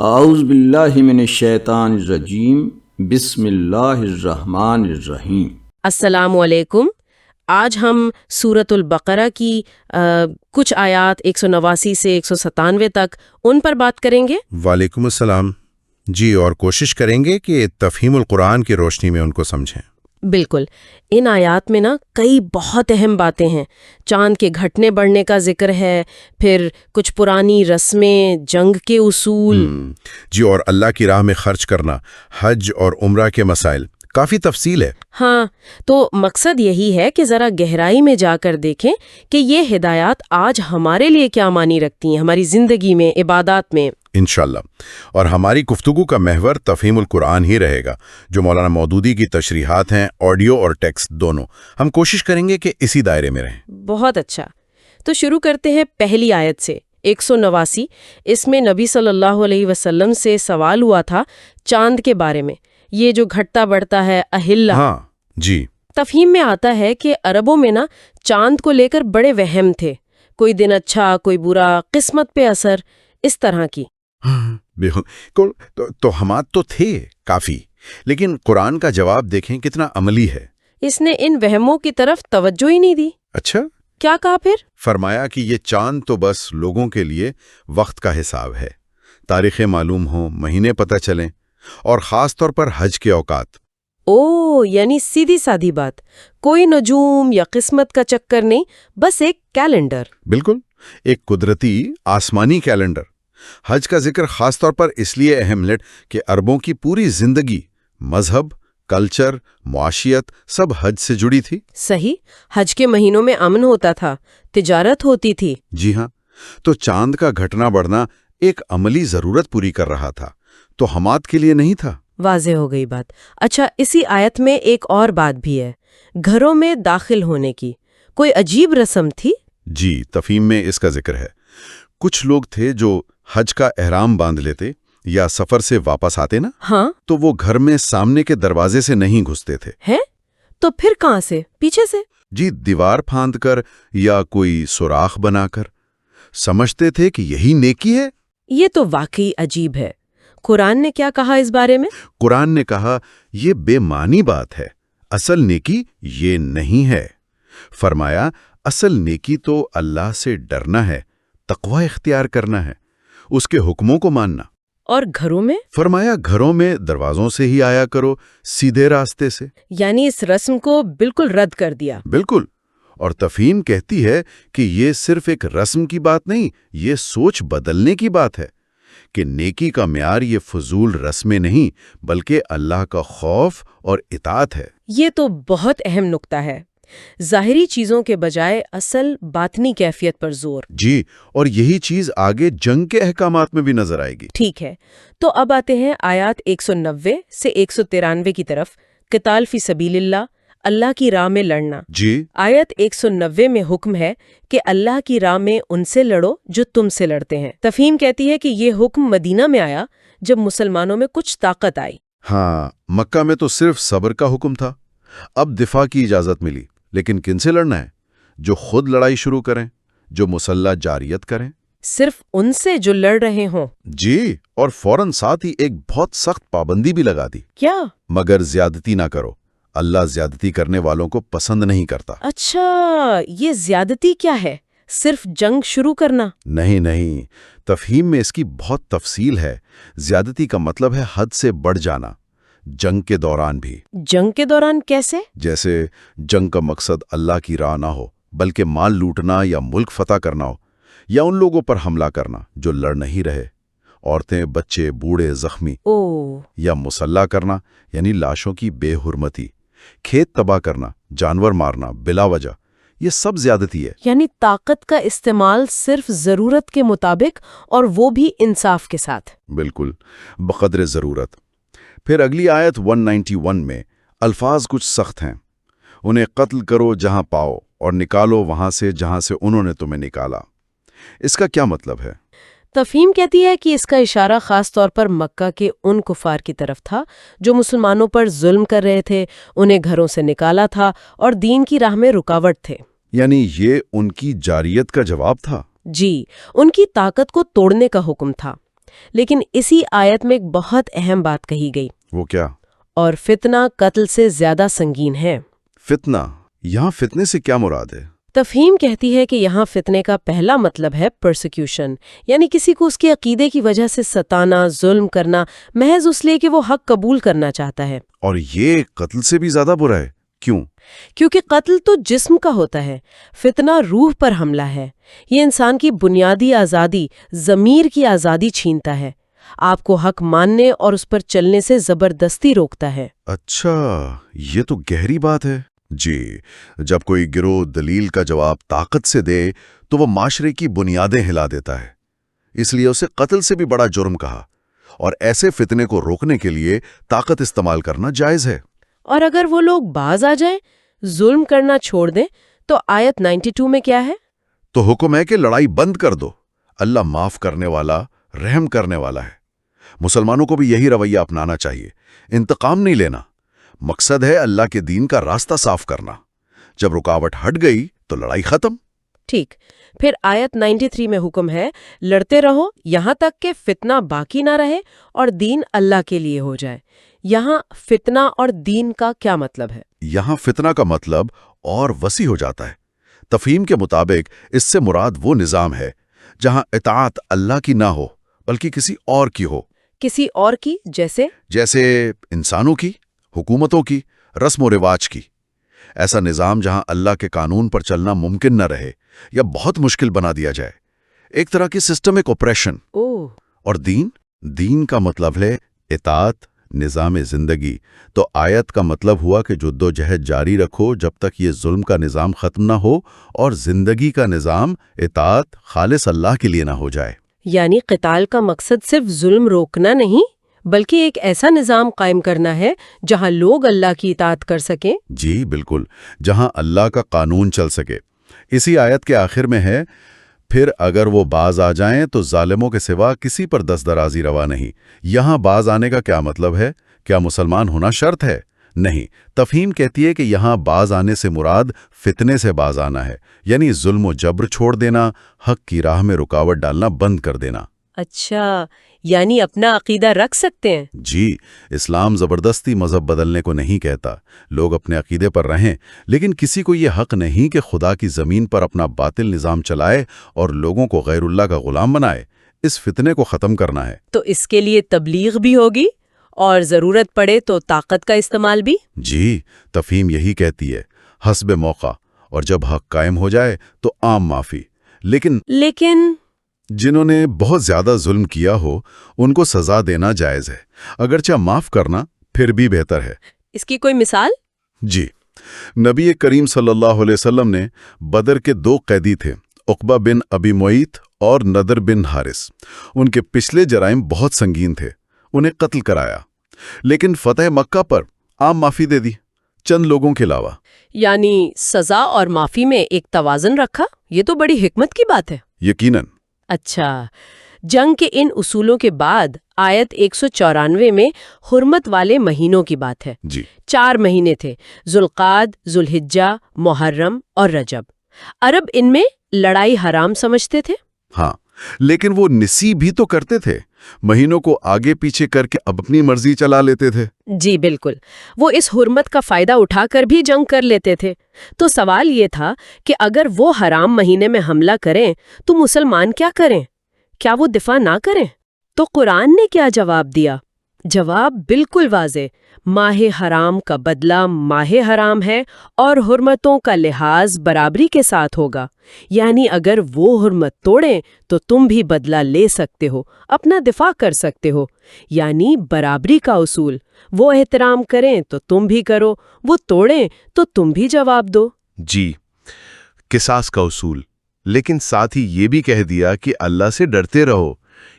اعوذ باللہ من الشیطان الرجیم بسم اللہ الرحمن الرحیم۔ السلام علیکم۔ آج ہم سورۃ البقرہ کی کچھ آیات 189 سے 197 تک ان پر بات کریں گے۔ وعلیکم السلام جی، اور کوشش کریں گے کہ تفہیم القرآن کی روشنی میں ان کو سمجھیں۔ بالکل، ان آیات میں کئی بہت اہم باتیں ہیں۔ چاند کے گھٹنے بڑھنے کا ذکر ہے، پھر کچھ پرانی رسمیں، جنگ کے اصول جی، اور اللہ کی راہ میں خرچ کرنا، حج اور عمرہ کے مسائل، کافی تفصیل ہے۔ ہاں، تو مقصد یہی ہے کہ ذرا گہرائی میں جا کر دیکھیں کہ یہ ہدایات آج ہمارے لیے کیا معنی رکھتی ہیں، ہماری زندگی میں، عبادات میں۔ انشاءاللہ۔ اور ہماری گفتگو کا محور تفہیم القرآن ہی رہے گا، جو مولانا مودودی کی تشریحات ہیں، آڈیو اور ٹیکسٹ دونوں۔ ہم کوشش کریں گے کہ اسی دائرے میں رہیں۔ بہت اچھا، تو شروع کرتے ہیں پہلی آیت سے، 189۔ اس میں نبی صلی اللہ علیہ وسلم سے سوال ہوا تھا چاند کے بارے میں، یہ جو گھٹتا بڑھتا ہے، اہلہ۔ ہاں جی، تفہیم میں آتا ہے کہ عربوں میں چاند کو لے کر بڑے وہم تھے، کوئی دن اچھا کوئی برا، قسمت پہ اثر، اس طرح کی۔ بالکل، توہمات تو تھے کافی، لیکن قرآن کا جواب دیکھیں کتنا عملی ہے۔ اس نے ان وہموں کی طرف توجہ ہی نہیں دی۔ اچھا، کیا کہا پھر؟ فرمایا کہ یہ چاند تو بس لوگوں کے لیے وقت کا حساب ہے، تاریخیں معلوم ہوں، مہینے پتہ چلیں، اور خاص طور پر حج کے اوقات۔ یعنی سیدھی سادھی بات، کوئی نجوم یا قسمت کا چکر نہیں، بس ایک کیلنڈر۔ بالکل، ایک قدرتی آسمانی کیلنڈر۔ حج کا ذکر خاص طور پر اس لیے اہم ہے کہ عربوں کی پوری زندگی، مذہب، کلچر، معاشیت، سب حج سے جڑی تھی۔ صحیح، حج کے مہینوں میں امن ہوتا تھا، تجارت ہوتی تھی۔ جی ہاں، تو چاند کا گھٹنا بڑھنا ایک عملی ضرورت پوری کر رہا تھا، تو ہمات کے لیے نہیں تھا۔ واضح ہو گئی بات۔ اچھا، اسی آیت میں ایک اور بات بھی ہے، گھروں میں داخل ہونے کی کوئی عجیب رسم تھی۔ جی، تفہیم میں اس کا ذکر ہے۔ کچھ لوگ تھے جو حج کا احرام باندھ لیتے یا سفر سے واپس آتے نا، ہاں، تو وہ گھر میں سامنے کے دروازے سے نہیں گھستے تھے۔ ہے تو پھر کہاں سے؟ پیچھے سے؟ جی، دیوار پھاند کر یا کوئی سوراخ بنا کر۔ سمجھتے تھے کہ یہی نیکی ہے۔ یہ تو واقعی عجیب ہے۔ قرآن نے کیا کہا اس بارے میں؟ قرآن نے کہا یہ بے معنی بات ہے، اصل نیکی یہ نہیں ہے۔ فرمایا اصل نیکی تو اللہ سے ڈرنا ہے، تقوی اختیار کرنا ہے، اس کے حکموں کو ماننا۔ اور گھروں میں؟ فرمایا گھروں میں دروازوں سے ہی آیا کرو، سیدھے راستے سے۔ یعنی اس رسم کو بالکل رد کر دیا۔ بالکل، اور تفہیم کہتی ہے کہ یہ صرف ایک رسم کی بات نہیں، یہ سوچ بدلنے کی بات ہے، کہ نیکی کا معیار یہ فضول رسمیں نہیں بلکہ اللہ کا خوف اور اطاعت ہے۔ یہ تو بہت اہم نقطہ ہے، ظاہری چیزوں کے بجائے اصل باطنی کیفیت پر زور۔ جی، اور یہی چیز آگے جنگ کے احکامات میں بھی نظر آئے گی۔ ٹھیک ہے، تو اب آتے ہیں آیات 190 سے 193 کی طرف۔ قتال فی سبیل اللہ، اللہ کی راہ میں لڑنا۔ جی، آیت 190 میں حکم ہے کہ اللہ کی راہ میں ان سے لڑو جو تم سے لڑتے ہیں۔ تفہیم کہتی ہے کہ یہ حکم مدینہ میں آیا جب مسلمانوں میں کچھ طاقت آئی۔ ہاں، مکہ میں تو صرف صبر کا حکم تھا، اب دفاع کی اجازت ملی، لیکن کن سے لڑنا ہے؟ جو خود لڑائی شروع کریں، جو مسلح جاریت کریں۔ صرف ان سے جو لڑ رہے ہوں۔ جی، اور فوراً ساتھ ہی ایک بہت سخت پابندی بھی لگا دی، کیا؟ مگر زیادتی نہ کرو، اللہ زیادتی کرنے والوں کو پسند نہیں کرتا۔ اچھا، یہ زیادتی کیا ہے؟ صرف جنگ شروع کرنا؟ نہیں، تفہیم میں اس کی بہت تفصیل ہے۔ زیادتی کا مطلب ہے حد سے بڑھ جانا، جنگ کے دوران بھی۔ جنگ کے دوران کیسے؟ جیسے جنگ کا مقصد اللہ کی راہ نہ ہو بلکہ مال لوٹنا یا ملک فتح کرنا ہو، یا ان لوگوں پر حملہ کرنا جو لڑ نہیں رہے، عورتیں، بچے، بوڑھے، زخمی، یا مسلح کرنا یعنی لاشوں کی بے حرمتی، کھیت تباہ کرنا، جانور مارنا بلا وجہ، یہ سب زیادتی ہے۔ یعنی طاقت کا استعمال صرف ضرورت کے مطابق، اور وہ بھی انصاف کے ساتھ۔ بالکل، بقدر ضرورت۔ پھر اگلی آیت 191 میں الفاظ کچھ سخت ہیں۔ انہیں قتل کرو جہاں پاؤ، اور نکالو وہاں سے جہاں سے انہوں نے تمہیں نکالا۔ اس کا کیا مطلب ہے؟ تفہیم کہتی ہے کہ اس کا اشارہ خاص طور پر مکہ کے ان کفار کی طرف تھا جو مسلمانوں پر ظلم کر رہے تھے، انہیں گھروں سے نکالا تھا اور دین کی راہ میں رکاوٹ تھے۔ یعنی یہ ان کی جاریت کا جواب تھا؟ جی، ان کی طاقت کو توڑنے کا حکم تھا۔ لیکن اسی آیت میں ایک بہت اہم بات کہی گئی، وہ کیا؟ اور فتنہ قتل سے زیادہ سنگین ہے۔ فتنہ، یہاں فتنے سے کیا مراد ہے؟ تفہیم کہتی ہے کہ یہاں فتنے کا پہلا مطلب ہے پرسیکیوشن، یعنی کسی کو اس کے عقیدے کی وجہ سے ستانا، ظلم کرنا، محض اس لیے کہ وہ حق قبول کرنا چاہتا ہے۔ اور یہ قتل سے بھی زیادہ برا ہے، کیوں؟ کیونکہ قتل تو جسم کا ہوتا ہے، فتنہ روح پر حملہ ہے۔ یہ انسان کی بنیادی آزادی، ضمیر کی آزادی چھینتا ہے، آپ کو حق ماننے اور اس پر چلنے سے زبردستی روکتا ہے۔ اچھا، یہ تو گہری بات ہے۔ جی، جب کوئی گروہ دلیل کا جواب طاقت سے دے تو وہ معاشرے کی بنیادیں ہلا دیتا ہے، اس لیے اسے قتل سے بھی بڑا جرم کہا، اور ایسے فتنے کو روکنے کے لیے طاقت استعمال کرنا جائز ہے۔ اور اگر وہ لوگ باز آ جائیں، ظلم کرنا چھوڑ دیں، تو آیت 92 میں کیا ہے؟ تو حکم ہے کہ لڑائی بند کر دو، اللہ معاف کرنے والا، رحم کرنے والا ہے۔ مسلمانوں کو بھی یہی رویہ اپنانا چاہیے، انتقام نہیں لینا، مقصد ہے اللہ کے دین کا راستہ صاف کرنا۔ جب رکاوٹ ہٹ گئی تو لڑائی ختم۔ ٹھیک، پھر آیت 93 میں حکم ہے لڑتے رہو یہاں تک کہ فتنہ باقی نہ رہے اور دین اللہ کے لیے ہو جائے۔ یہاں فتنہ اور دین کا کیا مطلب ہے؟ یہاں فتنہ کا مطلب اور وسیع ہو جاتا ہے۔ تفہیم کے مطابق اس سے مراد وہ نظام ہے جہاں اطاعت اللہ کی نہ ہو بلکہ کسی اور کی ہو۔ کسی اور کی جیسے انسانوں کی، حکومتوں کی، رسم و رواج کی۔ ایسا نظام جہاں اللہ کے قانون پر چلنا ممکن نہ رہے یا بہت مشکل بنا دیا جائے، ایک طرح کی سسٹمک اپریشن۔ اور دین کا مطلب ہے اطاعت، نظام زندگی۔ تو آیت کا مطلب ہوا کہ جدوجہد جاری رکھو جب تک یہ ظلم کا نظام ختم نہ ہو اور زندگی کا نظام اطاعت خالص اللہ کے لیے نہ ہو جائے۔ یعنی قتال کا مقصد صرف ظلم روکنا نہیں بلکہ ایک ایسا نظام قائم کرنا ہے جہاں لوگ اللہ کی اطاعت کر سکیں۔ جی بالکل، جہاں اللہ کا قانون چل سکے۔ اسی آیت کے آخر میں ہے، پھر اگر وہ باز آ جائیں تو ظالموں کے سوا کسی پر دست درازی روا نہیں۔ یہاں باز آنے کا کیا مطلب ہے؟ کیا مسلمان ہونا شرط ہے؟ نہیں، تفہیم کہتی ہے کہ یہاں باز آنے سے مراد فتنے سے باز آنا ہے، یعنی ظلم و جبر چھوڑ دینا، حق کی راہ میں رکاوٹ ڈالنا بند کر دینا۔ اچھا، یعنی اپنا عقیدہ رکھ سکتے ہیں؟ جی، اسلام زبردستی مذہب بدلنے کو نہیں کہتا، لوگ اپنے عقیدے پر رہیں، لیکن کسی کو یہ حق نہیں کہ خدا کی زمین پر اپنا باطل نظام چلائے اور لوگوں کو غیر اللہ کا غلام بنائے۔ اس فتنے کو ختم کرنا ہے۔ تو اس کے لیے تبلیغ بھی ہوگی اور ضرورت پڑے تو طاقت کا استعمال بھی؟ جی، تفہیم یہی کہتی ہے، حسب موقع، اور جب حق قائم ہو جائے تو عام معافی۔ لیکن جنہوں نے بہت زیادہ ظلم کیا ہو ان کو سزا دینا جائز ہے، اگرچہ معاف کرنا پھر بھی بہتر ہے۔ اس کی کوئی مثال؟ جی، نبی کریم صلی اللہ علیہ وسلم نے بدر کے 2 قیدی تھے، عقبہ بن ابی معیط اور نضر بن حارث۔ ان کے پچھلے جرائم بہت سنگین تھے، انہیں قتل کرایا، لیکن فتح مکہ پر عام معافی دے دی، چند لوگوں کے علاوہ۔ یعنی سزا اور معافی میں ایک توازن رکھا، یہ تو بڑی حکمت کی بات ہے۔ یقیناً۔ اچھا، جنگ کے ان اصولوں کے بعد آیت 194 میں حرمت والے مہینوں کی بات ہے۔ جی، 4 مہینے تھے، ذوالقعد، ذوالحجہ، محرم اور رجب۔ عرب ان میں لڑائی حرام سمجھتے تھے؟ ہاں، لیکن وہ نسی بھی تو کرتے تھے، مہینوں کو آگے پیچھے کر کے اپنی مرضی چلا لیتے تھے۔ جی بالکل، وہ اس حرمت کا فائدہ اٹھا کر بھی جنگ کر لیتے تھے۔ تو سوال یہ تھا کہ اگر وہ حرام مہینے میں حملہ کریں تو مسلمان کیا کریں؟ کیا وہ دفاع نہ کریں؟ تو قرآن نے کیا جواب دیا؟ جواب بالکل واضح، ماہ حرام کا بدلہ ماہ حرام ہے اور حرمتوں کا لحاظ برابری کے ساتھ ہوگا۔ یعنی اگر وہ حرمت توڑیں تو تم بھی بدلہ لے سکتے ہو، اپنا دفاع کر سکتے ہو۔ یعنی برابری کا اصول، وہ احترام کریں تو تم بھی کرو، وہ توڑیں تو تم بھی جواب دو۔ جی، قصاص کا اصول، لیکن ساتھ ہی یہ بھی کہہ دیا کہ اللہ سے ڈرتے رہو،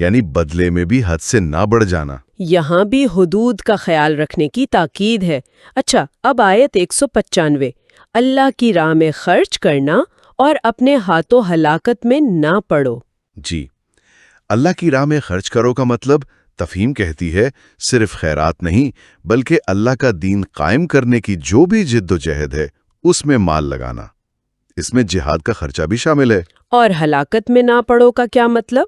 یعنی بدلے میں بھی حد سے نہ بڑھ جانا۔ یہاں بھی حدود کا خیال رکھنے کی تاکید ہے۔ اچھا، اب آیت 195، اللہ کی راہ میں خرچ کرنا اور اپنے ہاتھوں ہلاکت میں نہ پڑو۔ جی، اللہ کی راہ میں خرچ کرو کا مطلب تفہیم کہتی ہے صرف خیرات نہیں بلکہ اللہ کا دین قائم کرنے کی جو بھی جد و جہد ہے اس میں مال لگانا۔ اس میں جہاد کا خرچہ بھی شامل ہے۔ اور ہلاکت میں نہ پڑو کا کیا مطلب؟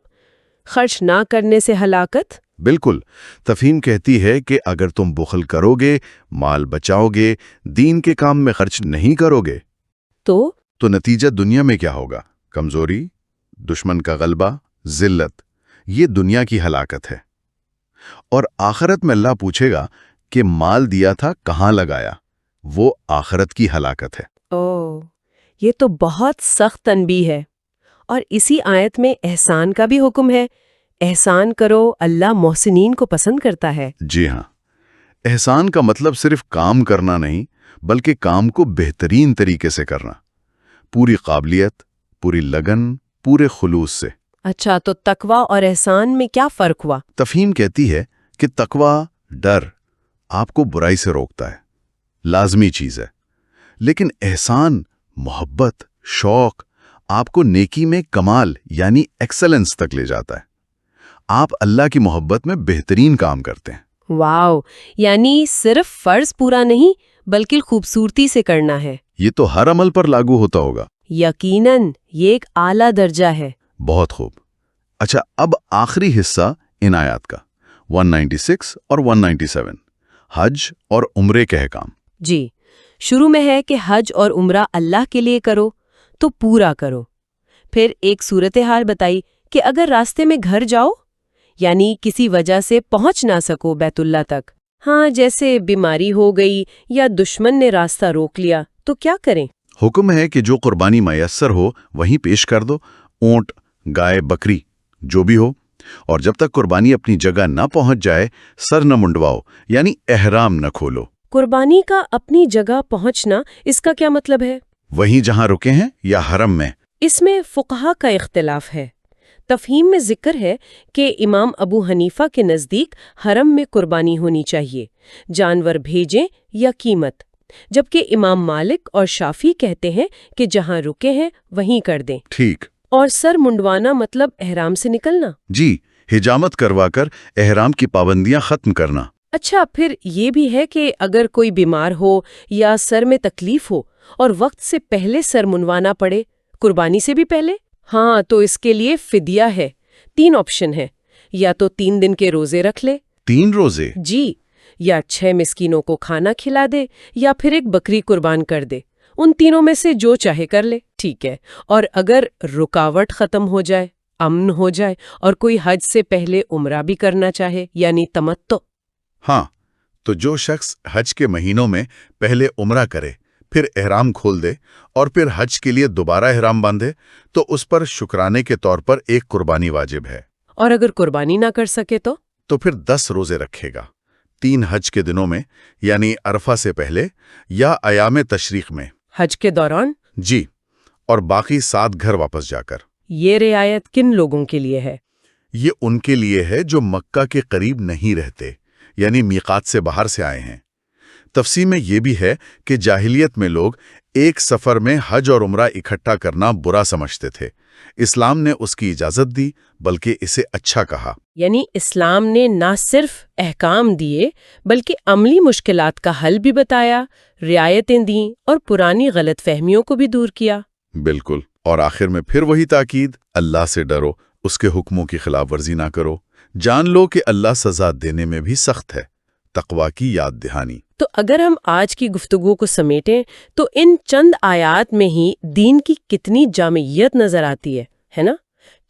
خرچ نہ کرنے سے ہلاکت؟ بالکل، تفہیم کہتی ہے کہ اگر تم بخل کرو گے، مال بچاؤ گے، دین کے کام میں خرچ نہیں کرو گے تو نتیجہ دنیا میں کیا ہوگا؟ کمزوری، دشمن کا غلبہ، ذلت، یہ دنیا کی ہلاکت ہے۔ اور آخرت میں اللہ پوچھے گا کہ مال دیا تھا کہاں لگایا؟ وہ آخرت کی ہلاکت ہے۔ یہ تو بہت سخت تنبیہ ہے۔ اور اسی آیت میں احسان کا بھی حکم ہے، احسان کرو، اللہ محسنین کو پسند کرتا ہے۔ جی ہاں، احسان کا مطلب صرف کام کرنا نہیں، بلکہ کام کو بہترین طریقے سے کرنا، پوری قابلیت، پوری لگن، پورے خلوص سے۔ اچھا، تو تقوی اور احسان میں کیا فرق ہوا؟ تفہیم کہتی ہے کہ تقوی، ڈر، آپ کو برائی سے روکتا ہے، لازمی چیز ہے، لیکن احسان، محبت، شوق آپ کو نیکی میں کمال یعنی ایکسلنس تک لے جاتا ہے۔ آپ اللہ کی محبت میں بہترین کام کرتے ہیں۔ واو، یعنی صرف فرض پورا نہیں بلکہ خوبصورتی سے کرنا ہے۔ یہ تو ہر عمل پر لاگو ہوتا ہوگا۔ یقیناً یہ ایک اعلیٰ درجہ ہے۔ بہت خوب۔ اچھا، اب آخری حصہ ان آیات کا 196 اور 197، حج اور عمرے کے احکام۔ جی، شروع میں ہے کہ حج اور عمرہ اللہ کے لیے کرو تو پورا کرو۔ پھر ایک صورتحال بتائی کہ اگر راستے میں گھر جاؤ، یعنی کسی وجہ سے پہنچ نہ سکو بیت اللہ تک، ہاں جیسے بیماری ہو گئی یا دشمن نے راستہ روک لیا، تو کیا کریں؟ حکم ہے کہ جو قربانی میسر ہو وہیں پیش کر دو، اونٹ، گائے، بکری، جو بھی ہو، اور جب تک قربانی اپنی جگہ نہ پہنچ جائے سر نہ منڈواؤ، یعنی احرام نہ کھولو۔ قربانی کا اپنی جگہ پہنچنا، اس کا کیا مطلب ہے؟ وہیں جہاں رکے ہیں یا حرم میں؟ اس میں فقہا کا اختلاف ہے۔ تفہیم میں ذکر ہے کہ امام ابو حنیفہ کے نزدیک حرم میں قربانی ہونی چاہیے، جانور بھیجیں یا قیمت، جبکہ امام مالک اور شافعی کہتے ہیں کہ جہاں رکے ہیں وہیں کر دیں۔ ٹھیک۔ اور سر منڈوانا مطلب احرام سے نکلنا؟ جی، حجامت کروا کر احرام کی پابندیاں ختم کرنا۔ اچھا، پھر یہ بھی ہے کہ اگر کوئی بیمار ہو یا سر میں تکلیف ہو اور وقت سے پہلے سر منڈوانا پڑے، قربانی سے بھی پہلے، ہاں تو اس کے لیے فدیہ ہے۔ 3 آپشن ہے، یا تو 3 دن کے روزے رکھ لے۔ 3 روزے؟ جی، یا 6 مسکینوں کو کھانا کھلا دے، یا پھر ایک بکری قربان کر دے۔ ان تینوں میں سے جو چاہے کر لے، ٹھیک ہے۔ اور اگر رکاوٹ ختم ہو جائے، امن ہو جائے اور کوئی حج سے پہلے عمرہ بھی کرنا چاہے یعنی تمتع، ہاں، تو جو شخص حج کے مہینوں میں پہلے عمرہ کرے، پھر احرام کھول دے اور پھر حج کے لیے دوبارہ احرام باندھے، تو اس پر شکرانے کے طور پر ایک قربانی واجب ہے۔ اور اگر قربانی نہ کر سکے تو پھر 10 روزے رکھے گا، 3 حج کے دنوں میں، یعنی عرفہ سے پہلے یا ایام تشریق میں۔ حج کے دوران؟ جی، اور باقی 7 گھر واپس جا کر۔ یہ رعایت کن لوگوں کے لیے ہے؟ یہ ان کے لیے ہے جو مکہ کے قریب نہیں رہتے، یعنی میقات سے باہر سے آئے ہیں۔ تفسیر میں یہ بھی ہے کہ جاہلیت میں لوگ ایک سفر میں حج اور عمرہ اکٹھا کرنا برا سمجھتے تھے۔ اسلام نے اس کی اجازت دی، بلکہ اسے اچھا کہا۔ یعنی اسلام نے نہ صرف احکام دیے بلکہ عملی مشکلات کا حل بھی بتایا، رعایتیں دیں اور پرانی غلط فہمیوں کو بھی دور کیا۔ بالکل، اور آخر میں پھر وہی تاکید، اللہ سے ڈرو، اس کے حکموں کی خلاف ورزی نہ کرو، جان لو کہ اللہ سزا دینے میں بھی سخت ہے۔ تقوی کی یاد دہانی۔ تو اگر ہم آج کی گفتگو کو سمیٹیں تو ان چند آیات میں ہی دین کی کتنی جامعیت نظر آتی ہے نا؟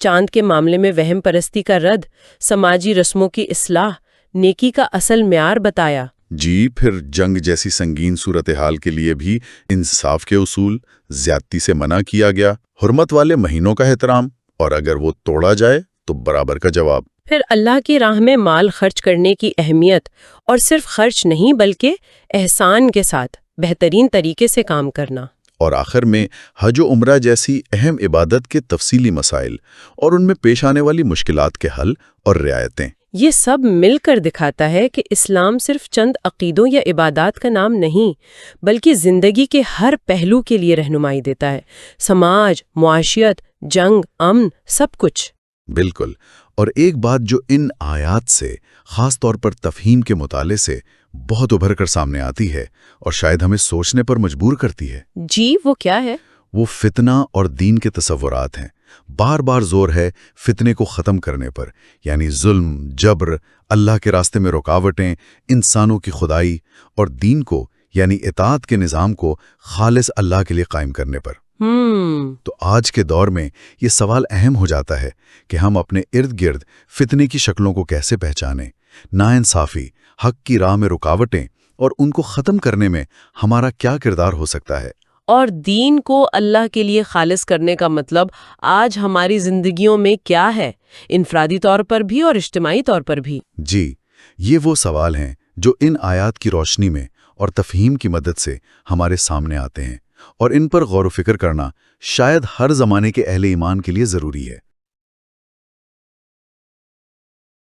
چاند کے معاملے میں وہم پرستی کا رد، سماجی رسموں کی اصلاح، نیکی کا اصل معیار بتایا۔ جی، پھر جنگ جیسی سنگین صورتحال کے لیے بھی انصاف کے اصول، زیادتی سے منع کیا گیا، حرمت والے مہینوں کا احترام، اور اگر وہ توڑا جائے تو برابر کا جواب۔ پھر اللہ کی راہ میں مال خرچ کرنے کی اہمیت، اور صرف خرچ نہیں بلکہ احسان کے ساتھ بہترین طریقے سے کام کرنا۔ اور آخر میں حج و عمرہ جیسی اہم عبادت کے تفصیلی مسائل اور ان میں پیش آنے والی مشکلات کے حل اور رعایتیں۔ یہ سب مل کر دکھاتا ہے کہ اسلام صرف چند عقیدوں یا عبادات کا نام نہیں، بلکہ زندگی کے ہر پہلو کے لیے رہنمائی دیتا ہے۔ سماج، معاشیت، جنگ، امن، سب کچھ۔ بالکل، اور ایک بات جو ان آیات سے، خاص طور پر تفہیم کے مطالعے سے بہت ابھر کر سامنے آتی ہے اور شاید ہمیں سوچنے پر مجبور کرتی ہے، جی، وہ کیا ہے؟ وہ فتنہ اور دین کے تصورات ہیں۔ بار بار زور ہے فتنے کو ختم کرنے پر، یعنی ظلم، جبر، اللہ کے راستے میں رکاوٹیں، انسانوں کی خدائی، اور دین کو یعنی اطاعت کے نظام کو خالص اللہ کے لیے قائم کرنے پر۔ تو آج کے دور میں یہ سوال اہم ہو جاتا ہے کہ ہم اپنے ارد گرد فتنے کی شکلوں کو کیسے پہچانیں، ناانصافی، حق کی راہ میں رکاوٹیں اور ان کو ختم کرنے میں ہمارا کیا کردار ہو سکتا ہے۔ اور دین کو اللہ کے لیے خالص کرنے کا مطلب آج ہماری زندگیوں میں کیا ہے، انفرادی طور پر بھی اور اجتماعی طور پر بھی؟ جی، یہ وہ سوال ہیں جو ان آیات کی روشنی میں اور تفہیم کی مدد سے ہمارے سامنے آتے ہیں، اور ان پر غور و فکر کرنا شاید ہر زمانے کے اہل ایمان کے لیے ضروری ہے۔